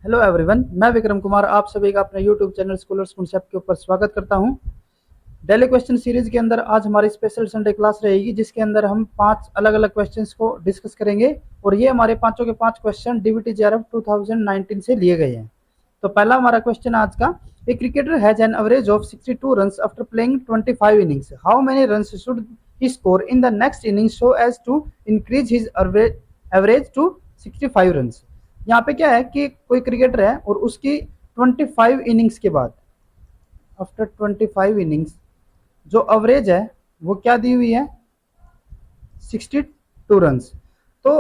Hello everyone, मैं विक्रम कुमार आप सभी का अपने यूट्यूब चैनल स्कूलर्स कॉन्सेप्ट के ऊपर स्वागत करता हूं। डेली क्वेश्चन सीरीज के अंदर आज हमारी स्पेशल संडे क्लास रहेगी, जिसके अंदर हम 5 अलग अलग क्वेश्चंस को डिस्कस करेंगे और ये हमारे पांचों के 5 क्वेश्चन डीबीटी जेआरएफ 2019 से लिए गए हैं। तो पहला हमारा क्वेश्चन आज का, a cricketer has an average of 62 runs after playing 25 innings, how many runs should he score in the next innings so as to increase his average to 65 runs. यहाँ पे क्या है कि कोई क्रिकेटर है और उसकी 25 इनिंग्स के बाद, आफ्टर 25 इनिंग्स, जो एवरेज है वो क्या दी हुई है, 62 रन्स। तो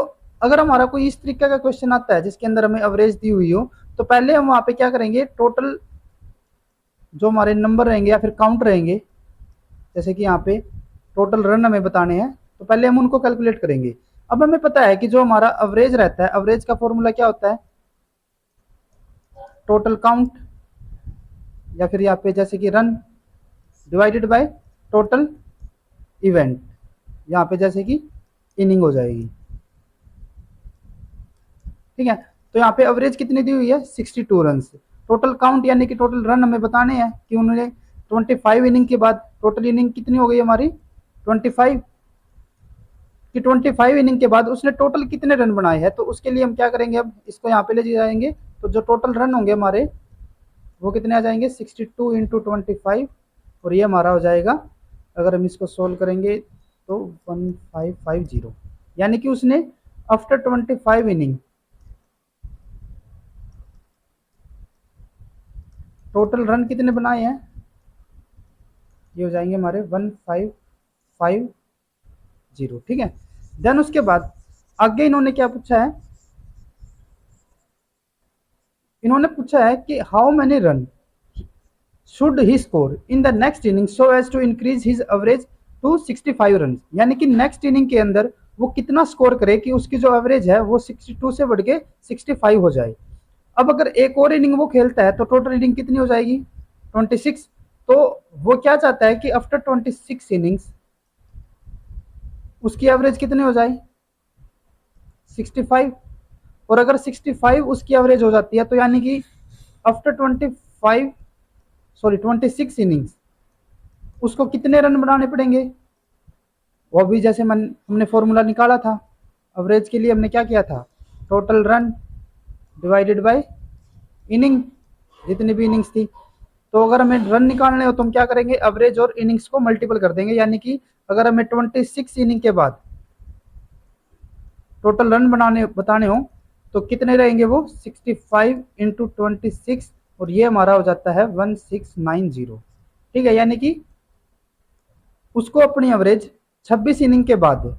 अगर हमारा कोई इस तरीके का क्वेश्चन आता है जिसके अंदर हमें एवरेज दी हुई हो, तो पहले हम वहां पे क्या करेंगे, टोटल जो हमारे नंबर रहेंगे या फिर काउंट रहेंगे, जैसे कि यहाँ पे टोटल रन हमें बताने हैं, तो पहले हम उनको कैलकुलेट करेंगे। अब हमें पता है कि जो हमारा एवरेज रहता है, एवरेज का फॉर्मूला क्या होता है, टोटल काउंट या फिर यहाँ पे जैसे कि run divided by total event, यहाँ पे जैसे कि इनिंग हो जाएगी। ठीक है, तो यहाँ पे एवरेज कितनी दी हुई है, 62 रन। टोटल काउंट यानी कि टोटल रन हमें बताने हैं कि उन्होंने 25 इनिंग के बाद टोटल इनिंग कितनी हो गई हमारी 25 कि 25 इनिंग के बाद उसने टोटल कितने रन बनाए हैं। तो उसके लिए हम क्या करेंगे, अब इसको यहाँ पे ले जाएंगे, तो जो टोटल रन होंगे हमारे वो कितने आ जाएंगे, 62 इंटू 25, और ये हमारा हो जाएगा, अगर हम इसको सोल्व करेंगे तो 1550, यानी कि उसने आफ्टर 25 इनिंग टोटल रन कितने बनाए हैं, ये हो जाएंगे हमारे 1550। ठीक है, देन उसके बाद आगे इन्होंने क्या पूछा है, इन्होंने पूछा है कि how many run should he score in the next inning so as to increase his average to 65 run, यानी कि नेक्स्ट इनिंग के अंदर वो कितना स्कोर करे कि उसकी जो एवरेज है वो 62 से बढ़ के 65 हो जाए। अब अगर एक और इनिंग वो खेलता है तो टोटल इनिंग कितनी हो जाएगी, 26। तो वो क्या चाहता है कि आफ्टर 26 इनिंग्स उसकी एवरेज कितनी हो जाए, 65। और अगर 65 उसकी एवरेज हो जाती है तो यानी कि आफ्टर 26 इनिंग्स उसको कितने रन बनाने पड़ेंगे, वो भी जैसे हमने फॉर्मूला निकाला था एवरेज के लिए, हमने क्या किया था, total run divided by inning, जितनी भी इनिंग्स थी। तो अगर हमें रन निकालने हो तो हम क्या करेंगे, एवरेज और इनिंग्स को मल्टीपल कर देंगे, यानी कि अगर हमें 26 इनिंग के बाद टोटल रन बताने हो तो कितने रहेंगे वो, 65 इंटू 26, और ये हमारा हो जाता है 1690। ठीक है, यानी कि उसको अपनी एवरेज 26 इनिंग के बाद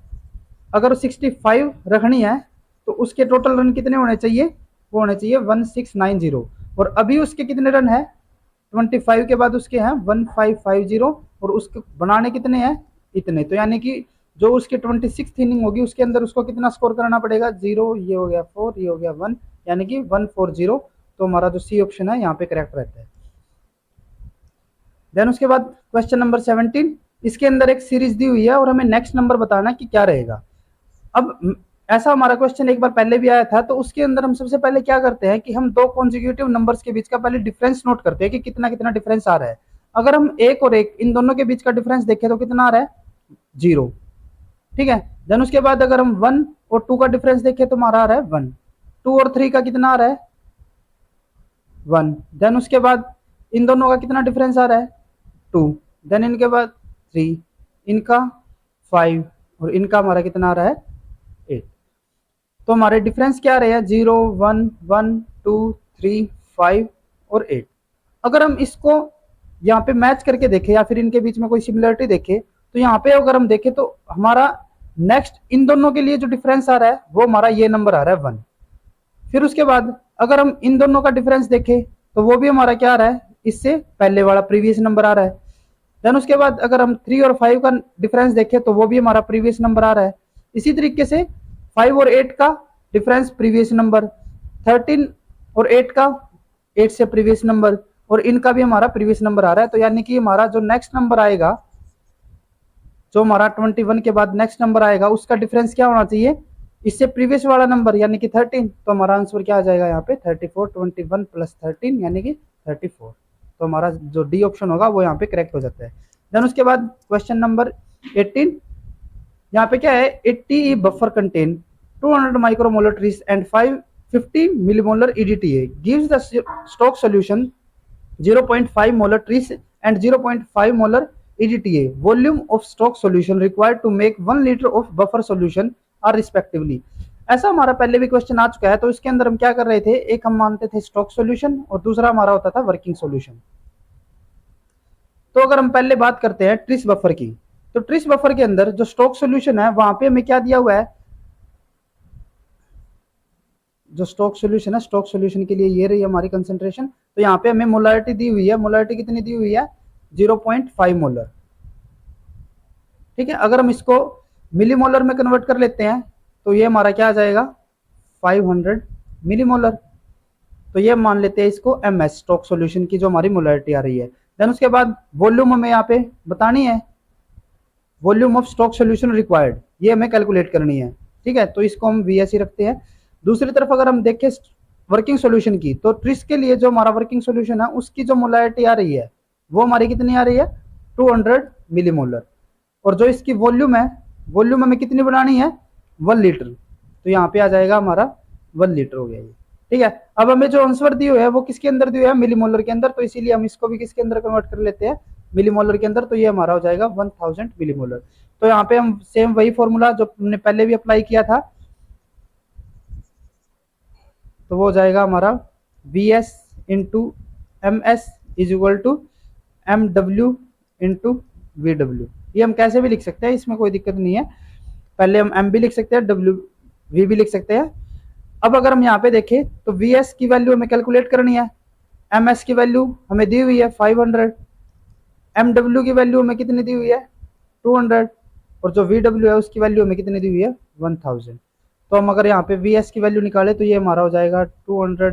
अगर 65 रखनी है तो उसके टोटल रन कितने होने चाहिए, वो होने चाहिए 1690। और अभी उसके कितने रन है, 25 के बाद उसके हैं 1550, और उसके बनाने कितने हैं, इतने। तो यानी कि जो उसकी 26 इनिंग होगी उसके अंदर उसको कितना स्कोर करना पड़ेगा, 0, ये हो गया 4, ये हो गया 1, यानी कि 140। तो हमारा जो सी ऑप्शन है यहाँ पे करेक्ट रहता है। देन उसके बाद क्वेश्चन नंबर 17, इसके अंदर एक सीरीज दी हुई है और हमें नेक्स्ट नंबर बताना है कि क्या रहेगा। अब ऐसा हमारा क्वेश्चन एक बार पहले भी आया था, तो उसके अंदर हम सबसे पहले क्या करते हैं कि हम दो कॉन्जिक्यूटिव नंबर्स के बीच का पहले डिफरेंस नोट करते हैं कि कितना कितना डिफरेंस आ रहा है। अगर हम एक और एक इन दोनों के बीच का डिफरेंस देखें तो कितना आ रहा है, 0। ठीक है, देन उसके बाद अगर हम 1 और 2 का डिफरेंस देखें तो हमारा आ रहा है 1, 2 और 3 का कितना आ रहा है, 1। देन उसके बाद इन दोनों का कितना डिफरेंस आ रहा है, 2। देन इनके बाद 3, इनका 5, और इनका हमारा कितना आ रहा है, 8। तो हमारे डिफरेंस क्या रहे हैं, 0, 1, 1, 2, 3, 5 और 8। अगर हम इसको यहाँ पे मैच करके देखें या फिर इनके बीच में कोई सिमिलरिटी देखें, तो यहाँ पे अगर हम देखें तो हमारा नेक्स्ट इन दोनों के लिए जो डिफरेंस आ रहा है वो हमारा ये नंबर आ रहा है 1। फिर उसके बाद अगर हम इन दोनों का डिफरेंस देखें तो वो भी हमारा क्या आ रहा है, इससे पहले वाला प्रीवियस नंबर आ रहा है। देन उसके बाद अगर हम 3 और 5 का डिफरेंस देखें तो वो भी हमारा प्रीवियस नंबर आ रहा है। इसी तरीके से 5 और 8 का डिफरेंस प्रीवियस नंबर, 13 और 8 का 8 से प्रीवियस नंबर, और इनका भी हमारा प्रीवियस नंबर आ रहा है। तो यानी कि हमारा जो नेक्स्ट नंबर आएगा, जो हमारा 21 के बाद नेक्स्ट नंबर आएगा, उसका डिफरेंस क्या होना चाहिए, इससे प्रीवियस वाला नंबर यानी कि 13, तो हमारा आंसर क्या आ जाएगा यहाँ पे 34, 21 प्लस 13 यानी कि 34। तो हमारा जो डी ऑप्शन होगा वो यहाँ पे करेक्ट हो जाता है। देन उसके बाद क्वेश्चन नंबर 18, यहाँ पे क्या है, 80 buffer contain 200 micromolar trees and 550 millimolar EDTA gives the stock solution 0.5 molar trees and 0.5 molar EDTA. Volume of stock solution required to make 1 liter of buffer solution are respectively. ऐसा हमारा पहले भी question आ चुका है। तो इसके अंदर हम क्या कर रहे थे, एक हम मानते थे स्टॉक सॉल्यूशन और दूसरा हमारा होता था वर्किंग सॉल्यूशन। तो अगर हम पहले बात करते हैं ट्रिस बफर की, तो ट्रिस बफर के अंदर जो स्टॉक सॉल्यूशन है वहां पे हमें क्या दिया हुआ है, जो स्टॉक सॉल्यूशन है, स्टॉक सॉल्यूशन के लिए ये रही हमारी कंसेंट्रेशन। तो यहाँ पे हमें मोलारिटी दी हुई है, मोलारिटी कितनी दी हुई है 0.5 मोलर। ठीक है, अगर हम इसको मिलीमोलर में कन्वर्ट कर लेते हैं तो ये हमारा क्या आ जाएगा 500 मिलीमोलर। तो ये मान लेते हैं इसको MS स्टॉक सॉल्यूशन की जो हमारी मोलारिटी आ रही है। देन उसके बाद वॉल्यूम हमें यहाँ पे बतानी है, volume of stock solution required, ये हमें कैलकुलेट करनी है। ठीक है, तो इसको हम VS ही रखते हैं। दूसरी तरफ अगर हम देखें वर्किंग सॉल्यूशन की, तो ट्रिस के लिए जो हमारा वर्किंग सॉल्यूशन है उसकी जो मोलारिटी आ रही है वो हमारी कितनी आ रही है 200 मिलीमोलर, और जो इसकी वॉल्यूम है, वॉल्यूम हमें कितनी बनानी है 1 लीटर। तो यहाँ पे आ जाएगा हमारा 1 लीटर हो गया ये। ठीक है, अब हमें जो आंसर दी हुई है वो किसके अंदर दी हुई है मिलीमोलर के अंदर, तो इसीलिए हम इसको भी किसके अंदर कन्वर्ट कर लेते हैं मिलीमोलर के अंदर। तो ये हमारा हो जाएगा 1000 मिलीमोलर। तो यहाँ पे हम सेम वही फॉर्मूला जो हमने पहले भी अप्लाई किया था, तो वो हो जाएगा हमारा VS into MS is equal to MW into VW। ये हम कैसे भी लिख सकते हैं, इसमें कोई दिक्कत नहीं है। पहले हम M भी लिख सकते हैं, V भी लिख सकते हैं। अब अगर हम यहाँ पे देखें तो VS की वैल्यू हमें कैलकुलेट करनी है, MS की वैल्यू हमें दी हुई है 500, MW की वैल्यू हमें कितनी दी हुई है 200, और जो VW है उसकी वैल्यू हमें कितनी दी हुई है 1000। तो हम अगर यहाँ पे VS की वैल्यू निकाले तो ये हमारा हो जाएगा 200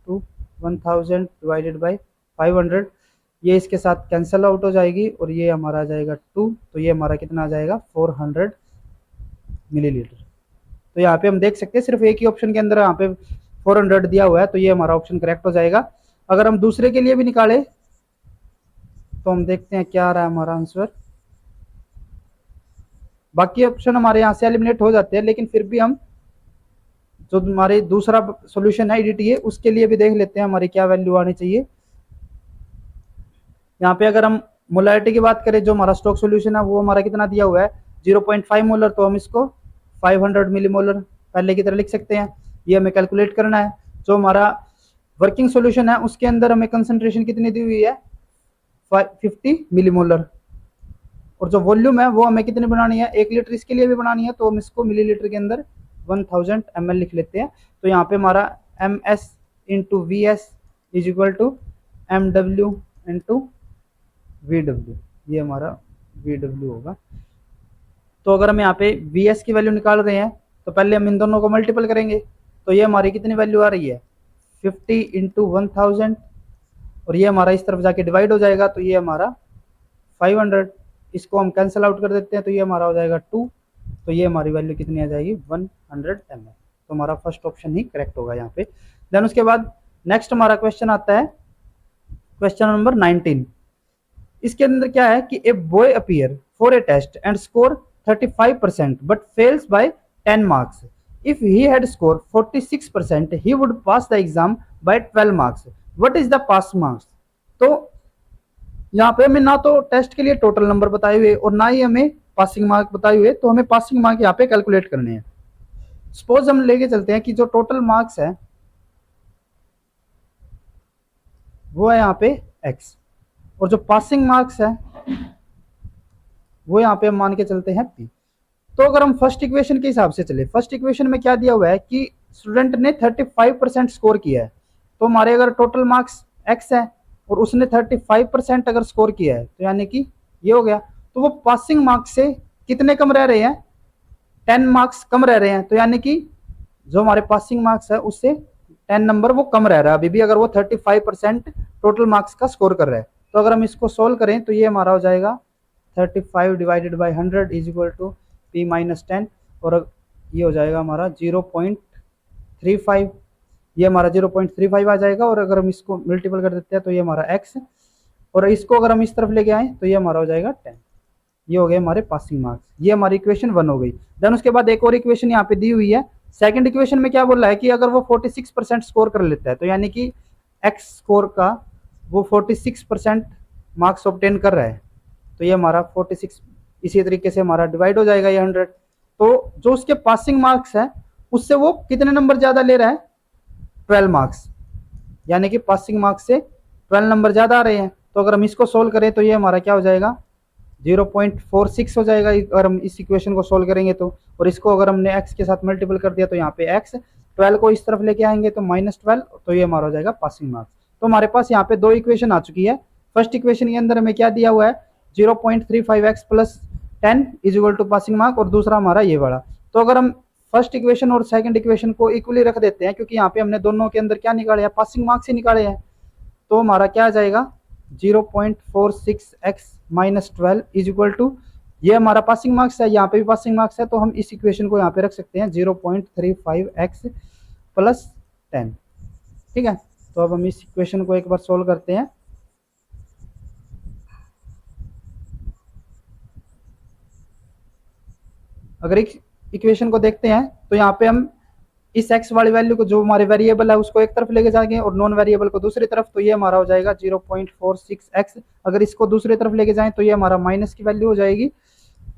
टू 1000 डिवाइडेड बाई 500, ये इसके साथ कैंसिल आउट हो जाएगी और ये हमारा आ जाएगा 2, तो ये हमारा कितना आ जाएगा 400 मिलीलीटर। तो यहाँ पे हम देख सकते हैं सिर्फ एक ही ऑप्शन के अंदर यहाँ पे 400 दिया हुआ है, तो ये हमारा ऑप्शन करेक्ट हो जाएगा। अगर हम दूसरे के लिए भी निकाले तो हम देखते हैं क्या आ रहा है हमारा आंसर। बाकी ऑप्शन हमारे यहाँ से एलिमिनेट हो जाते हैं, लेकिन फिर भी हम जो हमारे दूसरा सॉल्यूशन है EDTA उसके लिए भी देख लेते हैं हमारी क्या वैल्यू आनी चाहिए। यहाँ पे अगर हम मोलारिटी की बात करें, जो हमारा स्टॉक सॉल्यूशन है वो हमारा कितना दिया हुआ है 0.5 मोलर, तो हम इसको 500 मिलीमोलर पहले की तरह लिख सकते हैं। ये हमें कैलकुलेट करना है। जो हमारा वर्किंग सॉल्यूशन है उसके अंदर हमें कंसंट्रेशन कितनी दी हुई है 50 मिलीमोलर, और जो वॉल्यूम है वो हमें कितनी बनानी है 1 लीटर इसके लिए भी बनानी है, तो हम इसको मिलीलीटर के अंदर 1000 ml लिख लेते हैं। तो यहाँ पे हमारा MS into VS is equal to MW into VW, ये हमारा VW होगा। तो अगर हम यहाँ पे VS की वैल्यू निकाल रहे हैं तो पहले हम इन दोनों को मल्टीपल करेंगे, तो ये हमारी कितनी वैल्यू आ रही है 50 इंटू 1000, और ये हमारा इस तरफ जाके डिवाइड हो जाएगा, तो ये हमारा 500, इसको हम कैंसिल आउट कर देते हैं तो ये हमारा हो जाएगा 2, तो ये हमारी वैल्यू कितनी आ जाएगी 100 ml। तो हमारा फर्स्ट ऑप्शन ही करेक्ट होगा यहाँ पे। देन उसके बाद नेक्स्ट हमारा क्वेश्चन आता है क्वेश्चन नंबर 19। इसके अंदर क्या है कि a boy appear for a test and score 35% but fails by 10 marks. If he had score 46% he would pass the exam by 12 marks. What is the pass marks. तो यहाँ पे हमें ना तो टेस्ट के लिए टोटल नंबर बताए हुए और ना ही हमें पासिंग मार्क बताए हुए, तो हमें पासिंग मार्क यहाँ पे कैलकुलेट करने हैं। सपोज हम लेके चलते हैं कि जो टोटल मार्क्स है वो है यहाँ पे x, और जो पासिंग मार्क्स है वो यहाँ पे हम मान के चलते हैं p। तो अगर हम फर्स्ट इक्वेशन के हिसाब से चले, फर्स्ट इक्वेशन में क्या दिया हुआ है कि स्टूडेंट ने 35% स्कोर किया है, तो हमारे अगर टोटल मार्क्स x है और उसने 35% अगर स्कोर किया है तो यानी कि ये हो गया, तो वो पासिंग मार्क्स से कितने कम रह रहे हैं 10 मार्क्स कम रह रहे हैं, तो यानी कि जो हमारे पासिंग मार्क्स है उससे 10 नंबर वो कम रह रहा है अभी भी, अगर वो 35% टोटल मार्क्स का स्कोर कर रहा है। तो अगर हम इसको सोल्व करें तो ये हमारा हो जाएगा 35 divided by 100 is equal to p minus 10, और ये हो जाएगा हमारा 0.35, ये हमारा 0.35 आ जाएगा। और अगर हम इसको मल्टीपल कर देते हैं तो ये हमारा x, और इसको अगर हम इस तरफ लेके आए तो ये हमारा हो जाएगा 10। ये हो गए हमारे पासिंग मार्क्स। ये हमारी इक्वेशन 1 हो गई। देन उसके बाद एक और इक्वेशन यहाँ पे दी हुई है। सेकंड इक्वेशन में क्या बोल रहा है कि अगर वो 46% स्कोर कर लेता है, तो यानी कि x स्कोर का वो 46% मार्क्स ऑब्टेन कर रहा है, तो ये हमारा 46 इसी तरीके से हमारा डिवाइड हो जाएगा ये 100। तो जो उसके पासिंग मार्क्स है उससे वो कितने नंबर ज़्यादा ले रहा है? 12 मार्क्स, यानी कि पासिंग मार्क्स से 12 नंबर ज़्यादा आ रहे हैं। तो अगर हम इसको सोल्व करें तो ये हमारा क्या हो जाएगा? 0.46 हो जाएगा अगर हम इस इक्वेशन को सोल्व करेंगे तो। और इसको अगर हमने x के साथ मल्टीपल कर दिया तो यहाँ पे x, 12 को इस तरफ लेके आएंगे तो -12, तो ये हमारा हो जाएगा पासिंग मार्क्स। तो हमारे पास यहाँ पे दो इक्वेशन आ चुकी है। फर्स्ट इक्वेशन के अंदर हमें क्या दिया हुआ है? 0.35x plus 10 is equal to passing mark, और दूसरा हमारा ये वाला। तो अगर हम फर्स्ट इक्वेशन और सेकंड इक्वेशन को इक्वली रख देते हैं, क्योंकि यहाँ पे हमने दोनों के अंदर क्या निकाले हैं? पासिंग मार्क्स ही निकाले हैं, तो हमारा क्या आ जाएगा? 0.46x minus 12 is equal to, ये हमारा पासिंग मार्क्स है, यहाँ पे भी पासिंग मार्क्स है, तो हम इस इक्वेशन को यहाँ पे रख सकते हैं 0.35x प्लस 10। ठीक है, तो अब हम इस इक्वेशन को एक बार सोल्व करते हैं। अगर एक इक्वेशन को देखते हैं तो यहाँ पे हम इस x वाली वैल्यू को, जो हमारे वेरिएबल है, उसको एक तरफ लेके जाएंगे और नॉन वेरिएबल को दूसरी तरफ, तो ये हमारा हो जाएगा 0.46x। अगर इसको दूसरी तरफ लेके जाएं तो ये हमारा माइनस की वैल्यू हो जाएगी।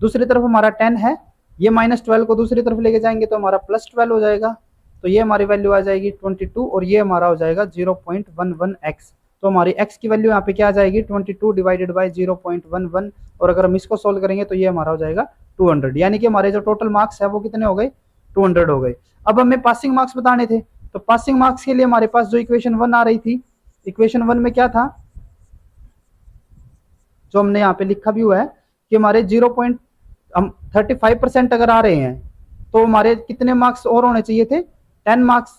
दूसरी तरफ हमारा 10 है, ये -12 को दूसरी तरफ लेके जाएंगे तो हमारा +12 हो जाएगा, तो ये हमारी वैल्यू आ जाएगी 22, और ये हमारा हो जाएगा 0.11x। तो हमारी x की वैल्यू यहाँ पे क्या आ जाएगी? 22 डिवाइडेड बाई 0.11, और अगर हम इसको सोल्व करेंगे तो ये हमारा हो जाएगा 200, यानी कि हमारे जो टोटल मार्क्स है वो कितने हो गए? 200 हो गए। अब हमें पासिंग मार्क्स बताने थे, तो पासिंग मार्क्स के लिए हमारे पास जो इक्वेशन 1 आ रही थी, इक्वेशन 1 में क्या था, जो हमने यहाँ पे लिखा भी हुआ है कि हमारे 0.35% अगर आ रहे हैं तो हमारे कितने मार्क्स और होने चाहिए थे? 10 मार्क्स।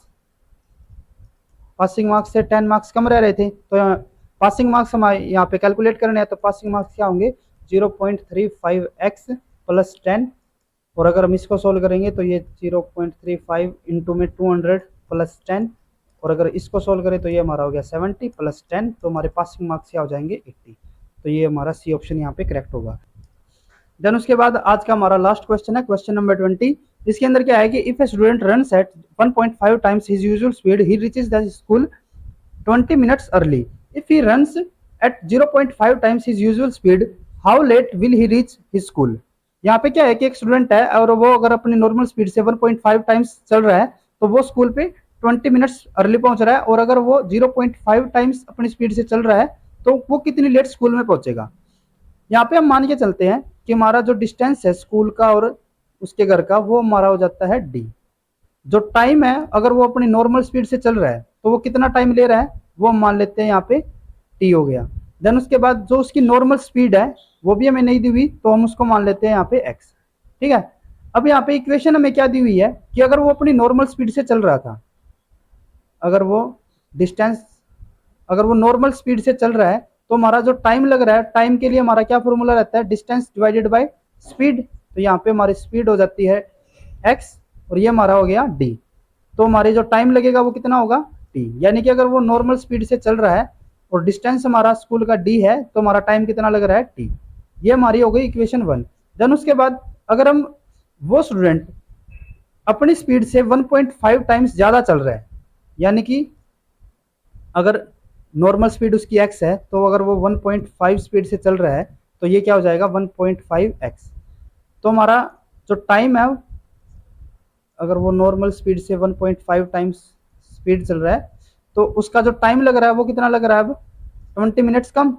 पासिंग मार्क्स से 10 मार्क्स कम रह रहे थे, तो पासिंग मार्क्स हमारे यहाँ पे कैलकुलेट करने हैं, तो पासिंग मार्क्स क्या होंगे? 0.35x प्लस 10, और अगर हम इसको सोल्व करेंगे तो ये 0.35 इंटू में 200 प्लस 10, और अगर इसको सोल्व करें तो ये हमारा हो गया 70 प्लस 10, तो हमारे पासिंग मार्क्स क्या हो जाएंगे? 80। तो ये हमारा सी ऑप्शन यहाँ पे करेक्ट होगा। देन उसके बाद आज का हमारा लास्ट क्वेश्चन है, क्वेश्चन नंबर 20। इसके अंदर क्या है कि if a student runs at 1.5 times his usual speed, he reaches the school 20 minutes early. If he runs at 0.5 times his usual speed, how late will he reach his school. यहाँ पे क्या है कि एक स्टूडेंट है और वो अगर अपनी नॉर्मल स्पीड से 1.5 टाइम्स चल रहा है तो वो स्कूल पे 20 मिनट्स अर्ली पहुंच रहा है, और अगर वो 0.5 टाइम्स अपनी स्पीड से चल रहा है तो वो कितनी लेट स्कूल में पहुंचेगा। यहाँ पे हम मान के चलते हैं कि हमारा जो डिस्टेंस है स्कूल का और उसके घर का, वो हमारा हो जाता है d। जो टाइम है, अगर वो अपनी नॉर्मल स्पीड से चल रहा है तो वो कितना टाइम ले रहा है, वो हम मान लेते हैं यहाँ पे t हो गया। देन उसके बाद जो उसकी नॉर्मल स्पीड है वो भी हमें नहीं दी हुई, तो हम उसको मान लेते हैं यहाँ पे x। ठीक है, अब यहाँ पे इक्वेशन हमें क्या दी हुई है कि अगर वो अपनी नॉर्मल स्पीड से चल रहा था, अगर वो नॉर्मल स्पीड से चल रहा है तो हमारा जो टाइम लग रहा है, टाइम के लिए हमारा क्या फॉर्मूला रहता है? Distance divided by speed. तो यहाँ पे हमारी स्पीड हो जाती है x, और ये हमारा हो गया d। तो हमारे जो टाइम लगेगा वो कितना होगा? t। यानी कि अगर वो नॉर्मल स्पीड से चल रहा है और डिस्टेंस हमारा स्कूल का d है, तो हमारा टाइम कितना लग रहा है? t। ये हमारी हो गई इक्वेशन 1। देन उसके बाद अगर हम वो स्टूडेंट अपनी स्पीड से 1.5 टाइम्स ज़्यादा चल रहा है, यानी कि अगर नॉर्मल स्पीड उसकी x है, तो अगर वो 1.5 स्पीड से चल रहा है तो ये क्या हो जाएगा? 1.5x। तो हमारा जो टाइम है, अगर वो नॉर्मल स्पीड से 1.5 टाइम्स स्पीड चल रहा है तो उसका जो टाइम लग रहा है वो कितना लग रहा है? अब 20 मिनट्स कम।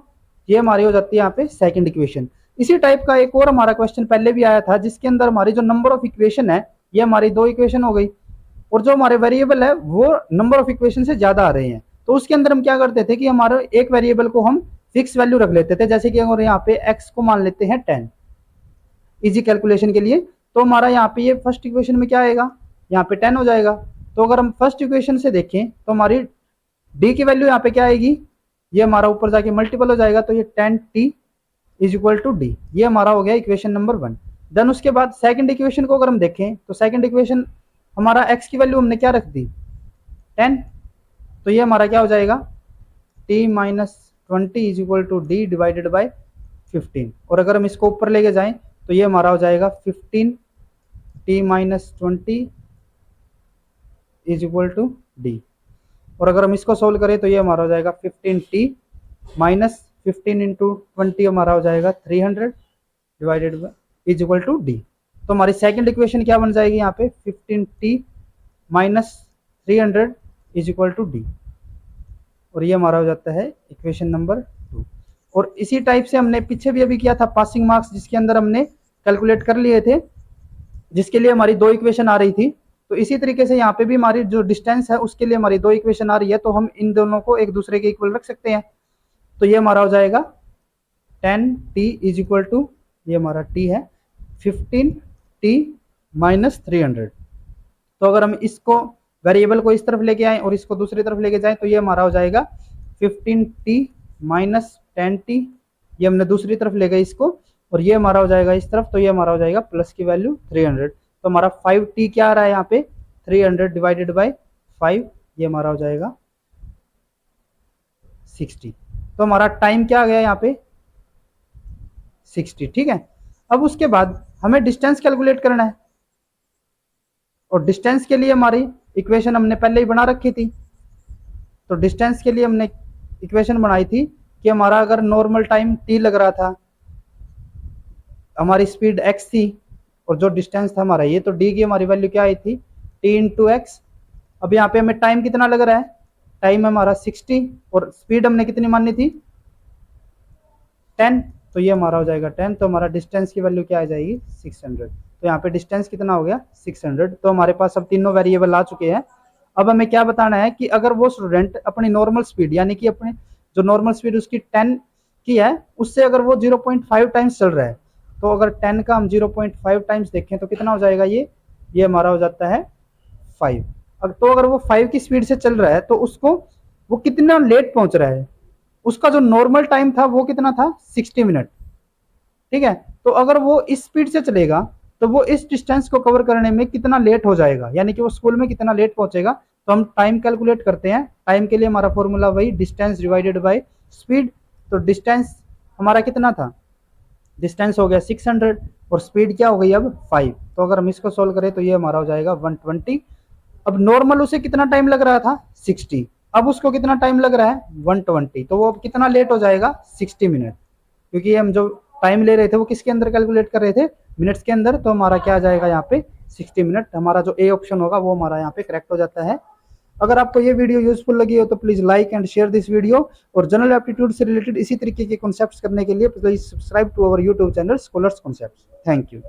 ये हमारी हो जाती है यहाँ पे सेकंड इक्वेशन। इसी टाइप का एक और हमारा क्वेश्चन पहले भी आया था, जिसके अंदर हमारी जो नंबर ऑफ इक्वेशन है, ये हमारी 2 इक्वेशन हो गई, और जो हमारे वेरिएबल है वो नंबर ऑफ इक्वेशन से ज्यादा आ रहे हैं। तो उसके अंदर हम क्या करते थे कि हमारे एक वेरिएबल को हम फिक्स वैल्यू रख लेते थे, जैसे कि अगर यहाँ पे x को मान लेते हैं 10 इजी कैलकुलेशन के लिए, तो हमारा यहाँ पे ये फर्स्ट इक्वेशन में क्या आएगा? यहाँ पे 10 हो जाएगा। तो अगर हम फर्स्ट इक्वेशन से देखें तो हमारी d की वैल्यू यहाँ पे क्या आएगी? ये हमारा ऊपर जाके मल्टीपल हो जाएगा, तो ये 10t is equal to d। ये हमारा हो गया इक्वेशन नंबर 1। देन उसके बाद सेकंड इक्वेशन को अगर हम देखें तो सेकंड इक्वेशन हमारा x की वैल्यू हमने क्या रख दी 10, तो ये हमारा क्या हो जाएगा t minus 20 is equal to D divided by 15। और अगर हम इसको ऊपर लेके जाएं तो ये हमारा हो जाएगा 15 t minus 20 is equal to D. और अगर हम इसको सोल्व करें तो ये हमारा हो जाएगा 15t माइनस 15 इंटू 20 हमारा हो जाएगा 300 divided by is equal to D. तो हमारी सेकंड इक्वेशन क्या बन जाएगी यहाँ पे 15t minus 300 is equal to D. और ये हमारा हो जाता है इक्वेशन नंबर 2। और इसी टाइप से हमने पीछे भी अभी किया था पासिंग मार्क्स, जिसके अंदर हमने कैलकुलेट कर लिए थे, जिसके लिए हमारी 2 इक्वेशन आ रही थी। तो इसी तरीके से यहाँ पे भी हमारी जो डिस्टेंस है उसके लिए हमारी 2 इक्वेशन आ रही है, तो हम इन दोनों को एक दूसरे के इक्वल रख सकते हैं। तो ये हमारा हो जाएगा 10t इज इक्वल टू, ये हमारा t है 15t माइनस 300। तो अगर हम इसको वेरिएबल को इस तरफ लेके आए और इसको दूसरी तरफ लेके जाएं तो ये हमारा हो जाएगा 15t माइनस 10t, ये हमने दूसरी तरफ ले गए इसको, और ये हमारा हो जाएगा इस तरफ, तो ये हमारा हो जाएगा प्लस की वैल्यू 300। तो हमारा 5t क्या आ रहा है यहाँ पे 300 डिवाइडेड बाई 5, ये हमारा हो जाएगा 60। तो हमारा टाइम क्या आ गया यहाँ पे 60, ठीक है। अब उसके बाद हमें डिस्टेंस कैलकुलेट करना है, और डिस्टेंस के लिए हमारी इक्वेशन हमने पहले ही बना रखी थी। तो डिस्टेंस के लिए हमने इक्वेशन बनाई थी कि हमारा अगर नॉर्मल टाइम t लग रहा था, हमारी स्पीड x थी, और जो डिस्टेंस था हमारा ये, तो d की हमारी वैल्यू क्या आई थी t इंटू एक्स। अब यहाँ पे हमें टाइम कितना लग रहा है, टाइम हमारा 60, और स्पीड हमने कितनी माननी थी 10, तो ये हमारा हो जाएगा 10। तो हमारा डिस्टेंस की वैल्यू क्या आ जाएगी 600। तो यहाँ पे डिस्टेंस कितना हो गया 600। तो हमारे पास अब तीनों वेरिएबल आ चुके हैं। अब हमें क्या बताना है कि अगर वो स्टूडेंट अपनी नॉर्मल स्पीड, यानी कि अपने जो नॉर्मल स्पीड उसकी 10 की है, उससे अगर वो 0.5 टाइम्स चल रहा है, तो अगर 10 का हम 0.5 टाइम्स देखें तो कितना हो जाएगा ये हमारा हो जाता है 5। तो अगर वो 5 की स्पीड से चल रहा है तो उसको वो कितना लेट पहुंच रहा है, उसका जो नॉर्मल टाइम था वो कितना था 60 मिनट, ठीक है। तो अगर वो इस स्पीड से चलेगा तो वो इस डिस्टेंस को कवर करने में कितना लेट हो जाएगा, यानी कि वो स्कूल में कितना लेट पहुंचेगा। तो हम टाइम कैलकुलेट करते हैं। टाइम के लिए हमारा फॉर्मूला वही डिस्टेंस डिवाइडेड बाय स्पीड। तो डिस्टेंस हमारा कितना था, डिस्टेंस हो गया 600 और स्पीड क्या हो गई अब 5। तो अगर हम इसको सोल्व करें तो ये हमारा हो जाएगा 120। अब नॉर्मल उसे कितना टाइम लग रहा था 60, अब उसको कितना टाइम लग रहा है 120, तो वो कितना लेट हो जाएगा 60 मिनट, क्योंकि हम जो टाइम ले रहे थे वो किसके अंदर कैलकुलेट कर रहे थे मिनट्स के अंदर। तो हमारा क्या आ जाएगा यहाँ पे 60 मिनट। हमारा जो ए ऑप्शन होगा वो हमारा यहाँ पे करेक्ट हो जाता है। अगर आपको ये वीडियो यूजफुल लगी हो तो please like and share this video, और जनरल एप्टीट्यूड से रिलेटेड इसी तरीके के कॉन्सेप्ट्स करने के लिए please subscribe to our YouTube channel scholars concepts. Thank you.